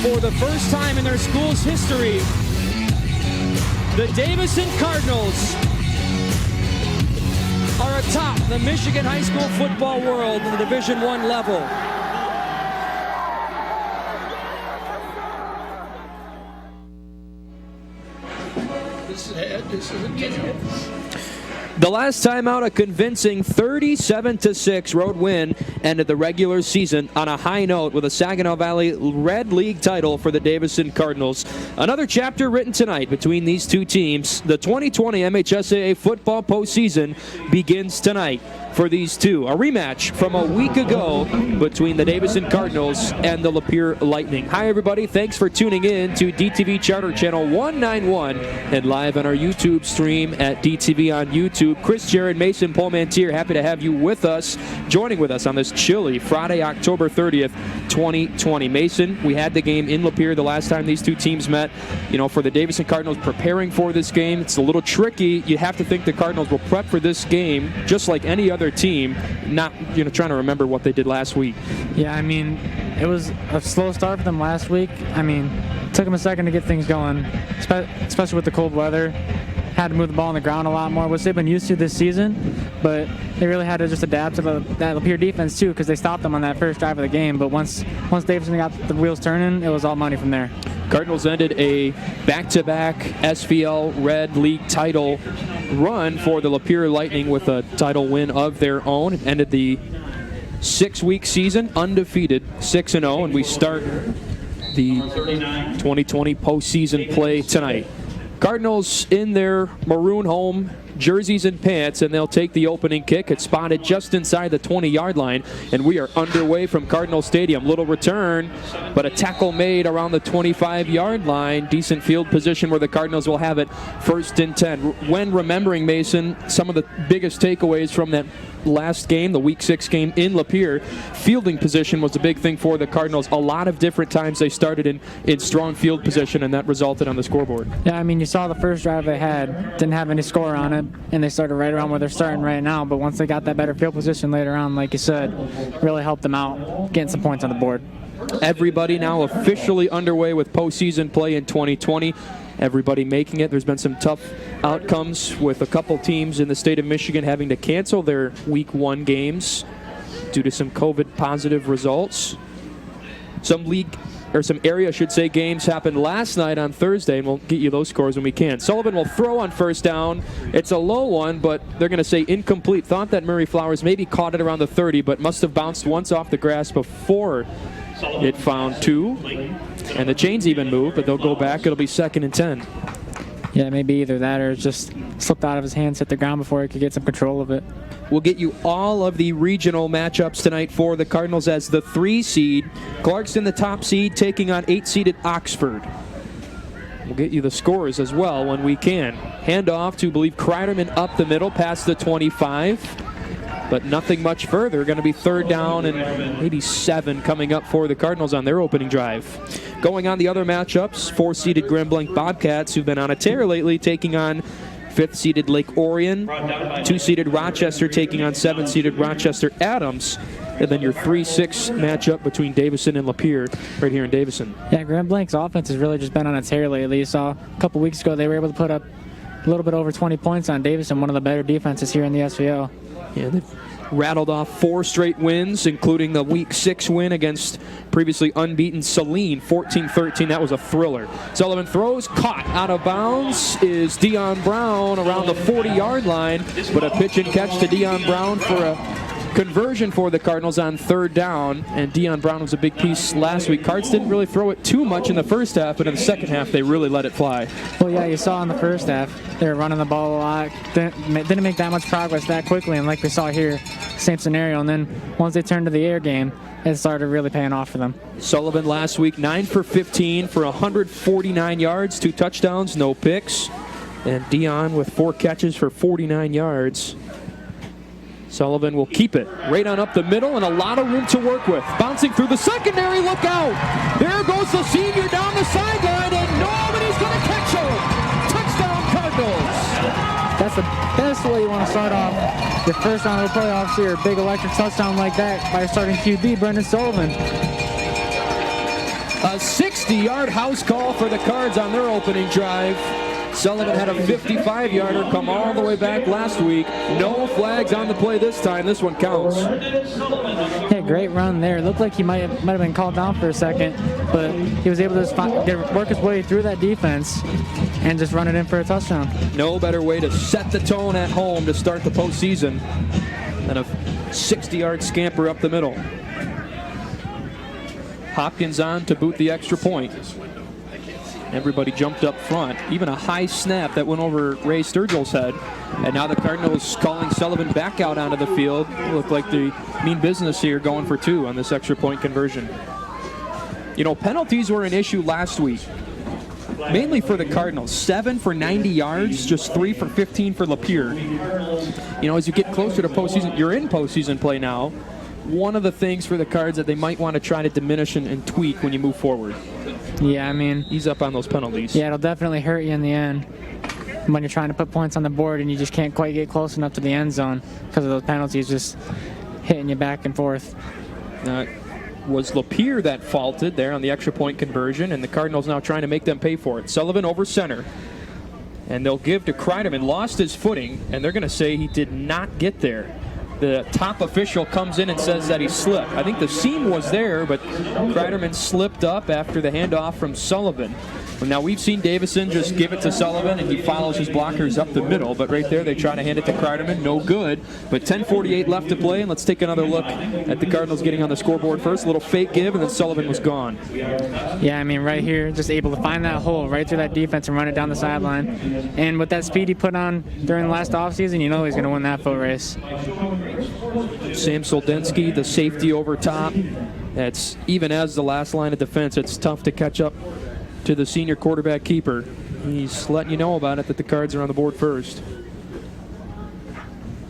For the first time in their school's history, the Davison Cardinals are atop the Michigan high school football world in the Division I level. This is a game. The last time out, a convincing 37-6 road win ended the regular season on a high note with a Saginaw Valley Red League title for the Davison Cardinals. Another chapter written tonight between these two teams. The 2020 MHSAA football postseason begins tonight for these two. A rematch from a week ago between the Davison Cardinals and the Lapeer Lightning. Hi, everybody. Thanks for tuning in to DTV Charter Channel 191 and live on our YouTube stream at DTV on YouTube. Chris, Jared, Mason, Paul Mantier, happy to have you with us, joining with us on this chilly Friday, October 30th, 2020. Mason, we had the game in Lapeer the last time these two teams met. You know, for the Davison Cardinals preparing for this game, it's a little tricky. You have to think the Cardinals will prep for this game just like any other team, not, you know, trying to remember what they did last week. Yeah, I mean, it was a slow start for them last week. I mean, it took them a second to get things going, especially with the cold weather. Had to move the ball on the ground a lot more, which they've been used to this season, but they really had to just adapt to that Lapeer defense too, because they stopped them on that first drive of the game. But once Davison got the wheels turning, it was all money from there. Cardinals ended a back-to-back SVL Red League title run for the Lapeer Lightning with a title win of their own. It ended the 6-week season undefeated, 6-0, and we start the 2020 postseason play tonight. Cardinals in their maroon home jerseys and pants, and they'll take the opening kick. It's spotted just inside the 20-yard line, and we are underway from Cardinal Stadium. Little return, but a tackle made around the 25-yard line. Decent field position where the Cardinals will have it 1st and 10. When remembering, Mason, some of the biggest takeaways from that last game, the Week 6 game in Lapeer, fielding position was a big thing for the Cardinals. A lot of different times they started in strong field position, and that resulted on the scoreboard. Yeah, I mean, you saw the first drive they had, didn't have any score on it, and they started right around where they're starting right now. But once they got that better field position later on, like you said, really helped them out, getting some points on the board. Everybody now officially underway with postseason play in 2020. Everybody making it. There's been some tough outcomes with a couple teams in the state of Michigan having to cancel their Week 1 games due to some COVID positive results. Some area, I should say, games happened last night on Thursday, and we'll get you those scores when we can. Sullivan will throw on first down. It's a low one, but they're going to say incomplete. Thought that Murray Flowers maybe caught it around the 30, but must have bounced once off the grass before it found 2. And the chains even move, but they'll go back. It'll be 2nd and 10. Yeah, maybe either that or it just slipped out of his hands, hit the ground before he could get some control of it. We'll get you all of the regional matchups tonight for the Cardinals as the 3 seed. Clarkston, the top seed, taking on 8-seeded Oxford. We'll get you the scores as well when we can. Handoff to, I believe, Kreiderman up the middle past the 25. But nothing much further. Going to be 3rd down and maybe 7 coming up for the Cardinals on their opening drive. Going on the other matchups, 4-seeded Grand Blanc Bobcats, who've been on a tear lately, taking on 5th-seeded Lake Orion. 2-seeded Rochester taking on 7-seeded Rochester Adams. And then your 3-6 matchup between Davison and Lapeer right here in Davison. Yeah, Grand Blanc's offense has really just been on a tear lately. You saw a couple weeks ago they were able to put up a little bit over 20 points on Davison, one of the better defenses here in the SVO. Yeah, they've rattled off 4 straight wins, including the Week 6 win against previously unbeaten Saline, 14-13. That was a thriller. Sullivan throws, caught out of bounds is Dion Brown around the 40-yard line, but a pitch and catch to Dion Brown for a conversion for the Cardinals on 3rd down, and Dion Brown was a big piece last week. Cards didn't really throw it too much in the first half, but in the second half they really let it fly. Well, yeah, you saw in the first half they were running the ball a lot, didn't make that much progress that quickly, and like we saw here, same scenario. And then once they turned to the air game, it started really paying off for them. Sullivan last week 9 for 15 for 149 yards, 2 touchdowns, no picks, and Dion with 4 catches for 49 yards. Sullivan will keep it right on up the middle and a lot of room to work with. Bouncing through the secondary, look out! There goes the senior down the sideline, and nobody's going to catch him! Touchdown Cardinals! That's the best way you want to start off your first round of the playoffs here. A big electric touchdown like that by starting QB Brendan Sullivan. A 60-yard house call for the Cards on their opening drive. Sullivan had a 55-yarder come all the way back last week. No flags on the play this time. This one counts. Yeah, great run there. It looked like he might have been called down for a second, but he was able to work his way through that defense and just run it in for a touchdown. No better way to set the tone at home to start the postseason than a 60-yard scamper up the middle. Hopkins on to boot the extra point. Everybody jumped up front. Even a high snap that went over Ray Sturgill's head. And now the Cardinals calling Sullivan back out onto the field. Look like they mean business here, going for 2 on this extra point conversion. You know, penalties were an issue last week, mainly for the Cardinals. 7 for 90 yards, just 3 for 15 for Lapeer. You know, as you get closer to postseason, you're in postseason play now. One of the things for the Cards that they might want to try to diminish and tweak when you move forward. Yeah, I mean, ease up on those penalties. Yeah, it'll definitely hurt you in the end when you're trying to put points on the board and you just can't quite get close enough to the end zone because of those penalties just hitting you back and forth. Was Lapeer that faulted there on the extra point conversion, and the Cardinals now trying to make them pay for it. Sullivan over center, and they'll give to Kreiderman. Lost his footing, and they're going to say he did not get there. The top official comes in and says that he slipped. I think the seam was there, but Kreiderman slipped up after the handoff from Sullivan. Now, we've seen Davison just give it to Sullivan, and he follows his blockers up the middle. But right there, they try to hand it to Kreiderman. No good. But 10:48 left to play, and let's take another look at the Cardinals getting on the scoreboard first. A little fake give, and then Sullivan was gone. Yeah, I mean, right here, just able to find that hole right through that defense and run it down the sideline. And with that speed he put on during the last offseason, you know he's going to win that foot race. Sam Soldensky, the safety over top. That's even as the last line of defense, it's tough to catch up to the senior quarterback keeper. He's letting you know about it, that the Cards are on the board first.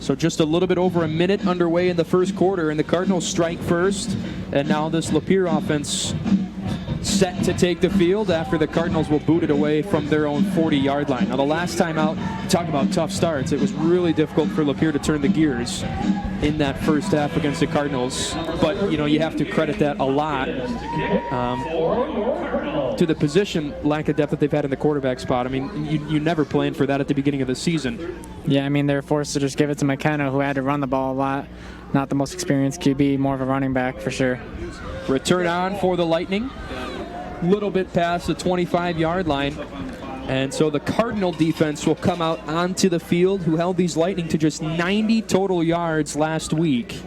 So just a little bit over a minute underway in the first quarter, and the Cardinals strike first. And now this Lapeer offense set to take the field after the Cardinals will boot it away from their own 40-yard line. Now, the last time out, talk about tough starts, it was really difficult for Lapeer to turn the gears in that first half against the Cardinals. But, you know, you have to credit that a lot to the position lack of depth that they've had in the quarterback spot. I mean, you never planned for that at the beginning of the season. Yeah, I mean, they're forced to just give it to McKenna, who had to run the ball a lot. Not the most experienced QB, more of a running back for sure. Return on for the Lightning. Little bit past the 25-yard line. And so the Cardinal defense will come out onto the field, who held these Lightning to just 90 total yards last week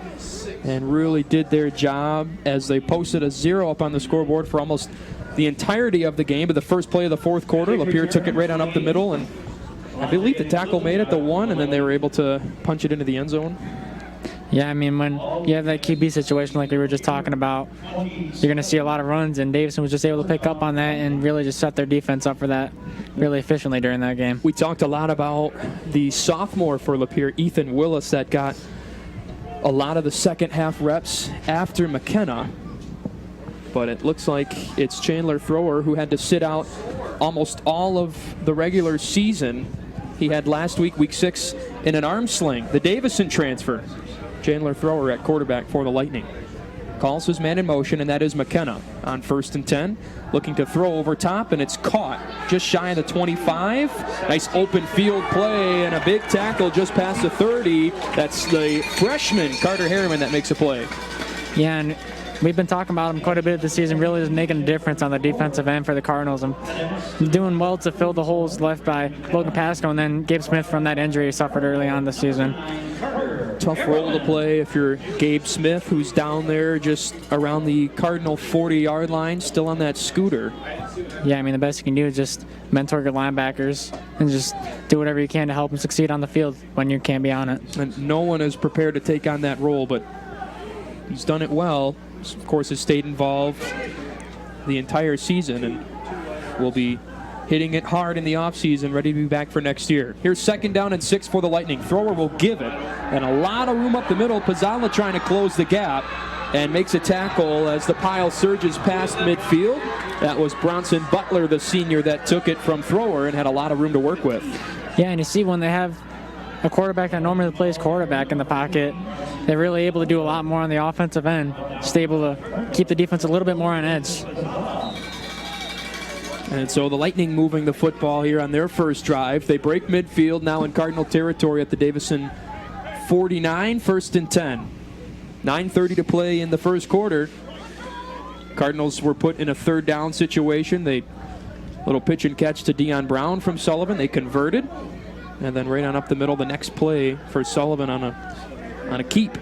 and really did their job as they posted a 0 up on the scoreboard for almost the entirety of the game. But the first play of the fourth quarter, Lapeer took it right on up the middle, and I believe the tackle made it the 1, and then they were able to punch it into the end zone. Yeah, I mean, when you have that QB situation like we were just talking about, you're going to see a lot of runs, and Davison was just able to pick up on that and really just set their defense up for that really efficiently during that game. We talked a lot about the sophomore for Lapeer, Ethan Willis, that got a lot of the second half reps after McKenna, but it looks like it's Chandler Thrower who had to sit out almost all of the regular season. He had last week, week 6, in an arm sling, the Davison transfer. Chandler Thrower at quarterback for the Lightning. Calls his man in motion, and that is McKenna on 1st and 10. Looking to throw over top, and it's caught just shy of the 25. Nice open field play, and a big tackle just past the 30. That's the freshman, Carter Harriman, that makes a play. Yeah, and we've been talking about him quite a bit this season, really just making a difference on the defensive end for the Cardinals. And doing well to fill the holes left by Logan Pasco, and then Gabe Smith from that injury he suffered early on this season. Tough role to play if you're Gabe Smith, who's down there just around the Cardinal 40-yard line, still on that scooter. Yeah, I mean, the best you can do is just mentor your linebackers and just do whatever you can to help them succeed on the field when you can't be on it. And no one is prepared to take on that role, but he's done it well. Of course, has stayed involved the entire season and will be hitting it hard in the offseason, ready to be back for next year. Here's 2nd down and 6 for the Lightning. Thrower will give it, and a lot of room up the middle. Pizzala trying to close the gap and makes a tackle as the pile surges past midfield. That was Bronson Butler, the senior, that took it from Thrower and had a lot of room to work with. Yeah, and you see when they have a quarterback that normally plays quarterback in the pocket, they're really able to do a lot more on the offensive end, just able to keep the defense a little bit more on edge. And so the Lightning moving the football here on their first drive. They break midfield now in Cardinal territory at the Davison 49, 1st and 10. 9:30 to play in the first quarter. Cardinals were put in a third down situation. They little pitch and catch to Dion Brown from Sullivan. They converted. And then right on up the middle, the next play for Sullivan on a keep.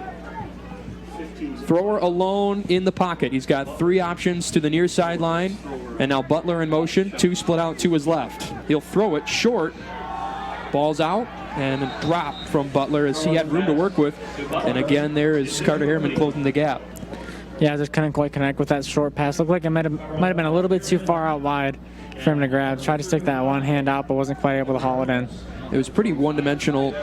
Thrower alone in the pocket. He's got 3 options to the near sideline. And now Butler in motion. 2 split out to his left. He'll throw it short. Ball's out and a drop from Butler as he had room to work with. And again, there is Carter Harriman closing the gap. Yeah, just couldn't quite connect with that short pass. Looked like it might have been a little bit too far out wide for him to grab. Tried to stick that one hand out, but wasn't quite able to haul it in. It was pretty one-dimensional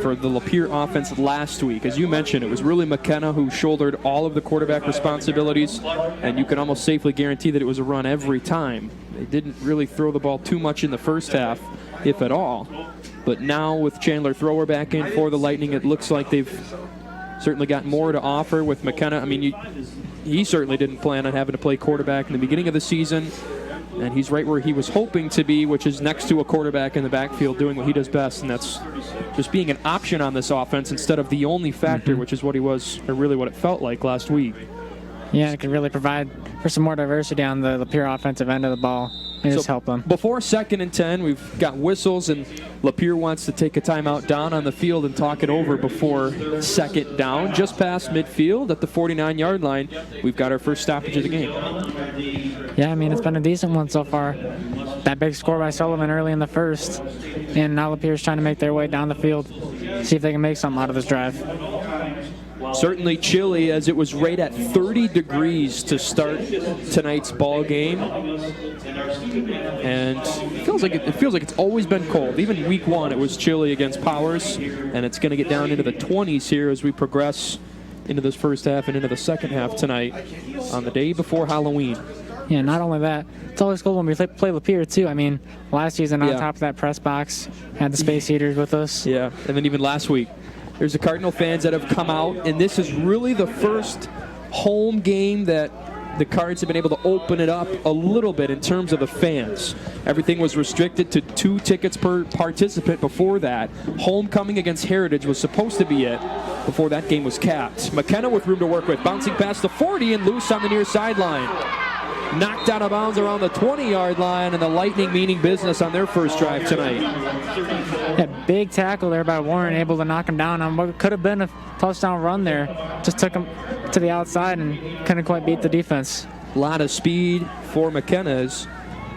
for the Lapeer offense last week. As you mentioned, it was really McKenna who shouldered all of the quarterback responsibilities, and you can almost safely guarantee that it was a run every time. They didn't really throw the ball too much in the first half, if at all. But now with Chandler Thrower back in for the Lightning, it looks like they've certainly got more to offer with McKenna. I mean, he certainly didn't plan on having to play quarterback in the beginning of the season. And he's right where he was hoping to be, which is next to a quarterback in the backfield doing what he does best, and that's just being an option on this offense instead of the only factor, which is what he was, or really what it felt like last week. Yeah, it could really provide for some more diversity on the Lapeer offensive end of the ball. It just helped them. Before 2nd and 10, we've got whistles, and Lapeer wants to take a timeout down on the field and talk it over before 2nd down. Just past midfield at the 49-yard line, we've got our first stoppage of the game. Yeah, I mean, it's been a decent one so far. That big score by Sullivan early in the first, and now Lapeer's trying to make their way down the field, see if they can make something out of this drive. Certainly chilly, as it was right at 30 degrees to start tonight's ball game, and it feels like it's always been cold. Even week 1, it was chilly against Powers, and it's going to get down into the 20s here as we progress into this first half and into the second half tonight on the day before Halloween. Yeah, not only that, it's always cool when we play Lapeer too. I mean, last season on top of that press box, had the space heaters with us. Yeah, and then even last week. There's the Cardinal fans that have come out, and this is really the first home game that the Cards have been able to open it up a little bit in terms of the fans. Everything was restricted to 2 tickets per participant before that. Homecoming against Heritage was supposed to be it before that game was capped. McKenna with room to work with, bouncing past the 40 and loose on the near sideline. Knocked out of bounds around the 20-yard line, and the Lightning meaning business on their first drive tonight. Yeah, big tackle there by Warren, able to knock him down on what could have been a touchdown run there. Just took him to the outside and couldn't quite beat the defense. A lot of speed for McKenna as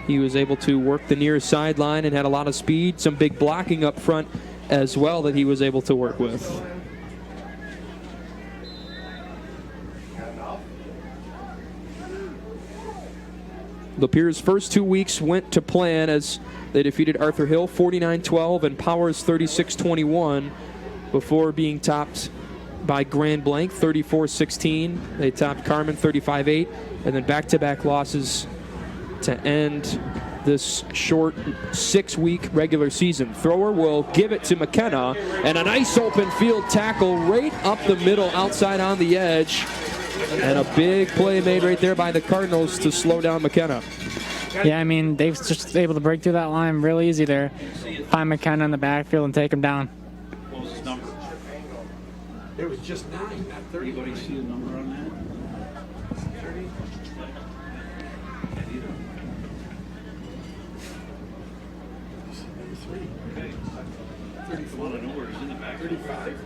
he was able to work the near sideline and had a lot of speed. Some big blocking up front as well that he was able to work with. Lapeer's first 2 weeks went to plan as they defeated Arthur Hill 49-12 and Powers 36-21 before being topped by Grand Blanc 34-16. They topped Carmen 35-8, and then back-to-back losses to end this short 6-week regular season. Thrower will give it to McKenna, and a nice open field tackle right up the middle, outside on the edge. And a big play made right there by the Cardinals to slow down McKenna. Yeah, I mean, they've just able to break through that line real easy there. Find McKenna in the backfield and take him down. What was his number? It was just 9, not 30. Anybody see the number on that? 30? Okay. 34. I know where he's in the back. 35.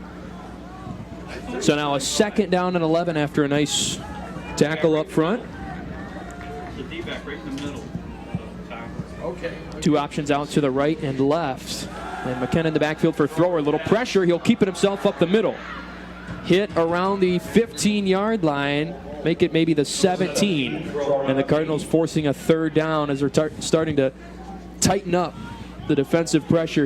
So now a 2nd down and 11 after a nice tackle up front. The D-back right in the middle. Okay. 2 options out to the right and left. And McKenna in the backfield for Thrower. A little pressure. He'll keep it himself up the middle. Hit around the 15-yard line. Make it maybe the 17. And the Cardinals forcing a 3rd down as they're starting to tighten up the defensive pressure here.